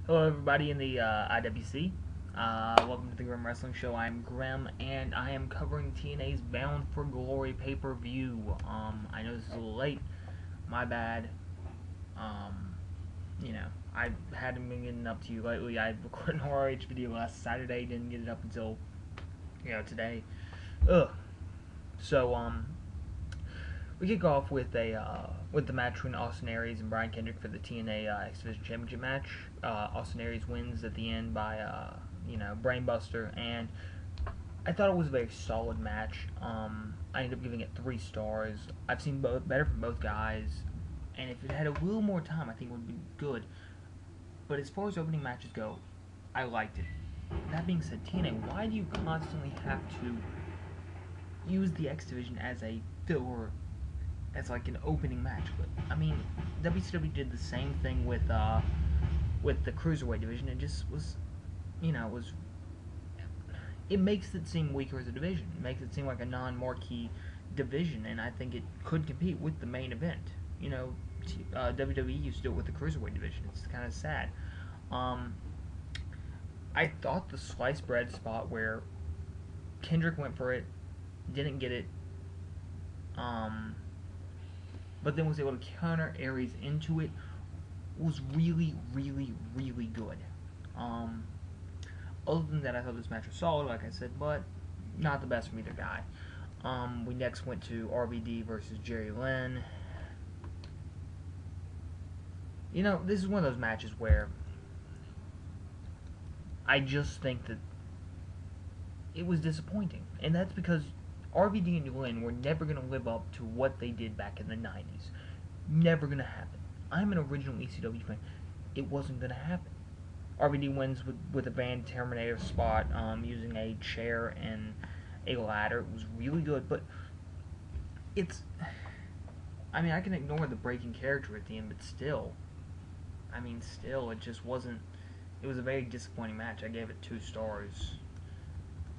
Hello, everybody in the IWC. Welcome to the Grim Wrestling Show. I'm Grim, and I am covering TNA's Bound for Glory pay-per-view. I know this is a little late. My bad. You know, I hadn't been getting up to you lately. I recorded an ROH video last Saturday, didn't get it up until, today. Ugh. So, we kick off with the match between Austin Aries and Brian Kendrick for the TNA X Division Championship match. Austin Aries wins at the end by brainbuster, and I thought it was a very solid match. I ended up giving it 3 stars. I've seen better from both guys, and if it had a little more time, I think it would be good. But as far as opening matches go, I liked it. That being said, TNA, why do you constantly have to use the X Division as a filler? As like an opening match? But I mean, WCW did the same thing with the Cruiserweight division. It just was, it makes it seem weaker as a division. It makes it seem like a non-marquee division, and I think it could compete with the main event. WWE used to do it with the Cruiserweight division. It's kind of sad. I thought the sliced bread spot where Kendrick went for it, didn't get it, but then was able to counter Aries into it, was really, really, really good. Other than that, I thought this match was solid, like I said, but not the best from either guy. We next went to RVD versus Jerry Lynn. This is one of those matches where I just think that it was disappointing, and that's because RVD and Lynn were never going to live up to what they did back in the 90s. Never going to happen. I'm an original ECW fan. It wasn't going to happen. RVD wins with a Van Terminator spot, using a chair and a ladder. It was really good, but I can ignore the breaking character at the end, but still, it just wasn't, it was a very disappointing match. I gave it 2 stars.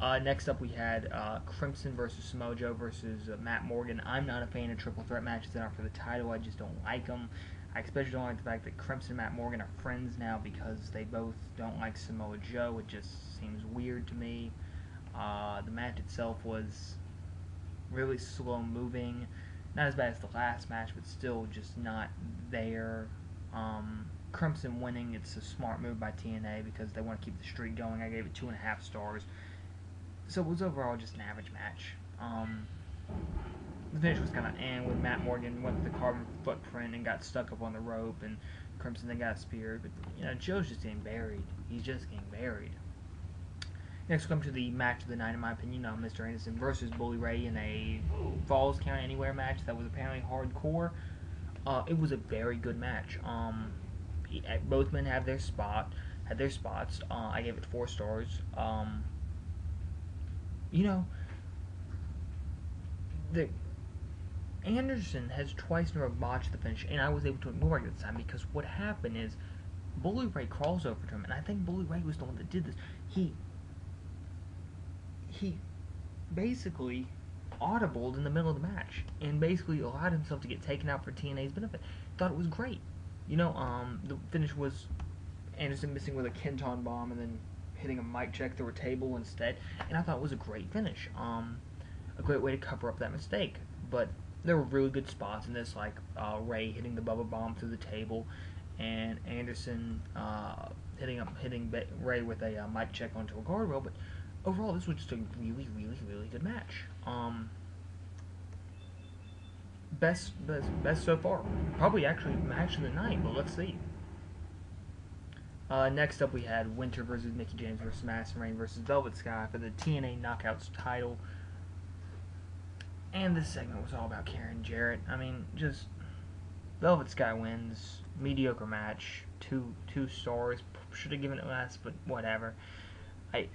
Next up, we had Crimson versus Samoa Joe versus Matt Morgan. I'm not a fan of triple threat matches that are for the title. I just don't like them. I especially don't like the fact that Crimson and Matt Morgan are friends now because they both don't like Samoa Joe. It just seems weird to me. The match itself was really slow moving. Not as bad as the last match, but still just not there. Crimson winning, it's a smart move by TNA because they want to keep the streak going. I gave it 2.5 stars. So it was overall just an average match. The finish was kind of when Matt Morgan went with the carbon footprint and got stuck up on the rope, and Crimson then got speared. But Joe's just getting buried. He's just getting buried. Next, we come to the match of the night, in my opinion, Mr. Anderson versus Bully Ray in a Falls Count Anywhere match that was apparently hardcore. It was a very good match. Both men had their spots. I gave it 4 stars. The Anderson has twice in a row botched the finish, and I was able to ignore it this time because what happened is Bully Ray crawls over to him, and I think Bully Ray was the one that did this. He basically audibled in the middle of the match and basically allowed himself to get taken out for TNA's benefit. Thought it was great. The finish was Anderson missing with a Kenton bomb and then hitting a mic check through a table instead, and I thought it was a great finish. A great way to cover up that mistake. But there were really good spots in this, like Ray hitting the Bubba Bomb through the table, and Anderson hitting Ray with a mic check onto a guardrail. But overall, this was just a really, really, really good match. Best so far. Probably actually match of the night, but let's see. Next up, we had Winter versus Mickey James versus Madison Rayne versus Velvet Sky for the TNA Knockouts title. And this segment was all about Karen Jarrett. Just Velvet Sky wins. Mediocre match. 2 stars. Should have given it less, but whatever. I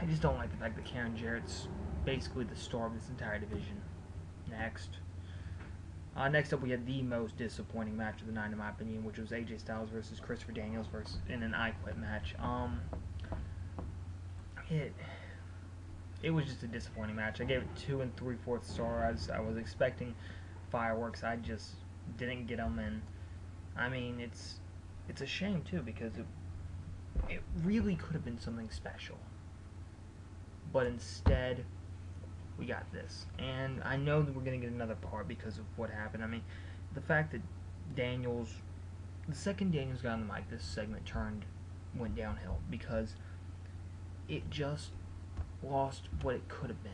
just don't like the fact that Karen Jarrett's basically the star of this entire division. Next. Next up, we had the most disappointing match of the night, in my opinion, which was AJ Styles versus Christopher Daniels in an I Quit match. It was just a disappointing match. I gave it 2 3/4 stars. I was expecting fireworks. I just didn't get them, and it's a shame too because It really could have been something special. But instead, we got this. And I know that we're going to get another part because of what happened. I mean, the fact that the second Daniels got on the mic, this segment went downhill because it just lost what it could have been.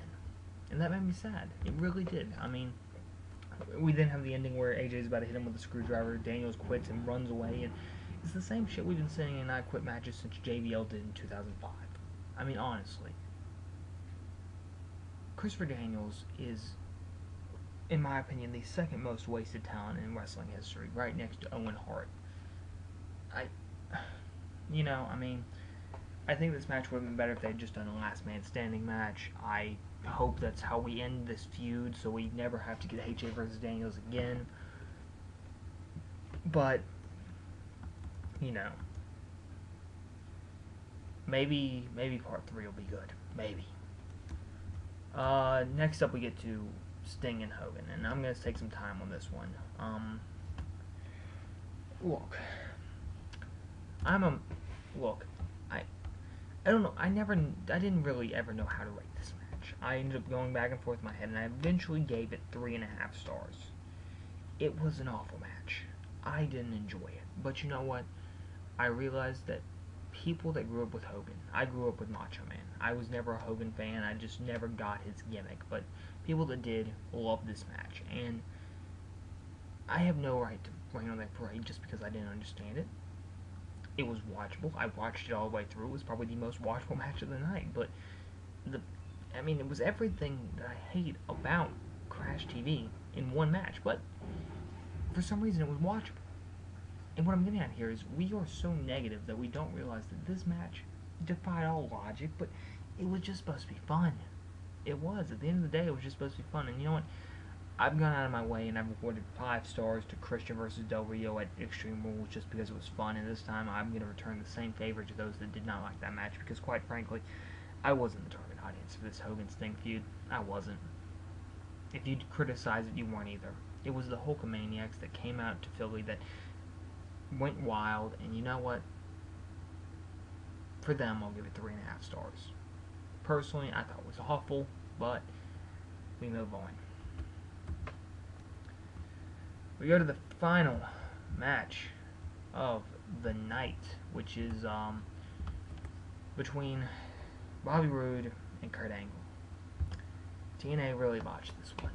And that made me sad. It really did. I mean, we then have the ending where AJ's about to hit him with a screwdriver, Daniels quits and runs away, and it's the same shit we've been seeing in I Quit matches since JBL did in 2005. I mean, honestly. Christopher Daniels is, in my opinion, the second most wasted talent in wrestling history, right next to Owen Hart. I think this match would have been better if they had just done a last man standing match. I hope that's how we end this feud, so we never have to get AJ versus Daniels again. But, maybe part 3 will be good. Maybe. Next up we get to Sting and Hogan, and I'm going to take some time on this one. I don't know, I didn't really ever know how to rate this match. I ended up going back and forth in my head, and I eventually gave it 3.5 stars. It was an awful match. I didn't enjoy it. But you know what? I realized that people that grew up with Hogan, I grew up with Macho Man. I was never a Hogan fan, I just never got his gimmick, but people that did loved this match, and I have no right to rain on that parade just because I didn't understand it. It was watchable. I watched it all the way through. It was probably the most watchable match of the night. But it was everything that I hate about Crash TV in one match. But for some reason, it was watchable. And what I'm getting at here is we are so negative that we don't realize that this match defied all logic, but it was just supposed to be fun. It was. At the end of the day, it was just supposed to be fun. And you know what? I've gone out of my way and I've awarded 5 stars to Christian vs. Del Rio at Extreme Rules just because it was fun, and this time I'm going to return the same favor to those that did not like that match because, quite frankly, I wasn't the target audience for this Hogan-Sting feud. I wasn't. If you'd criticize it, you weren't either. It was the Hulkamaniacs that came out to Philly that went wild, and you know what? For them, I'll give it 3.5 stars. Personally, I thought it was awful, but we move on. We go to the final match of the night, which is between Bobby Roode and Kurt Angle. TNA really botched this one.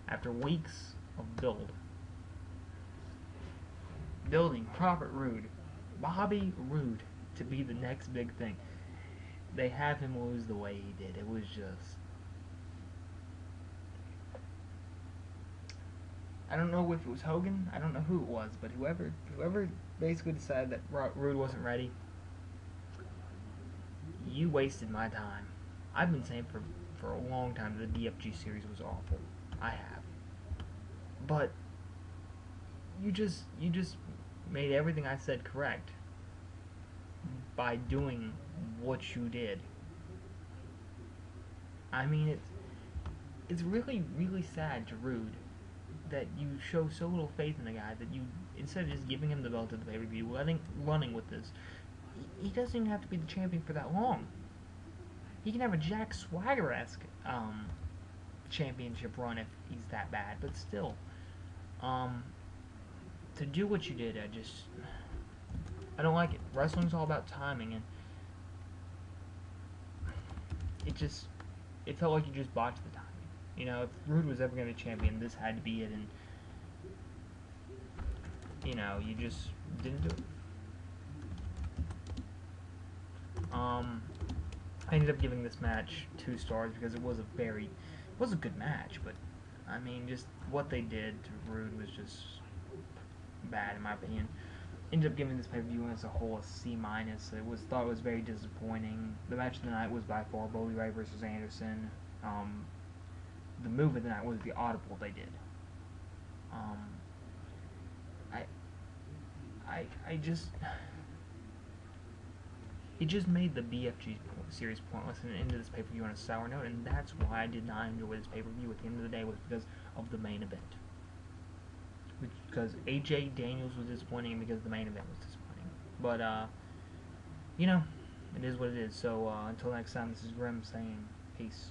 After weeks of building Robert Roode, Bobby Roode, to be the next big thing, they have him lose the way he did. It was just... I don't know if it was Hogan, I don't know who it was, but whoever basically decided that Roode wasn't ready, you wasted my time. I've been saying for a long time that the BFG series was awful. I have. But you just made everything I said correct by doing what you did. I mean, it's really, really sad to Roode that you show so little faith in the guy that you, instead of just giving him the belt at the pay-per-view, running with this, he doesn't even have to be the champion for that long. He can have a Jack Swagger-esque championship run if he's that bad, but still, to do what you did, I don't like it. Wrestling's all about timing, and it felt like you just botched the timing. You know, if Roode was ever going to be champion, this had to be it, and, you know, you just didn't do it. I ended up giving this match 2 stars because it was a good match, but, I mean, just what they did to Roode was just bad, in my opinion. Ended up giving this pay-per-view as a whole a C-. Thought it was very disappointing. The match of the night was by far Bully Ray versus Anderson. The move of the night was the audible they did. It just made the BFG series pointless and ended this pay-per-view on a sour note, and that's why I did not enjoy this pay-per-view at the end of the day, was because of the main event. Because AJ Daniels was disappointing and because the main event was disappointing. But, you know, it is what it is. So until next time, this is Grim saying peace.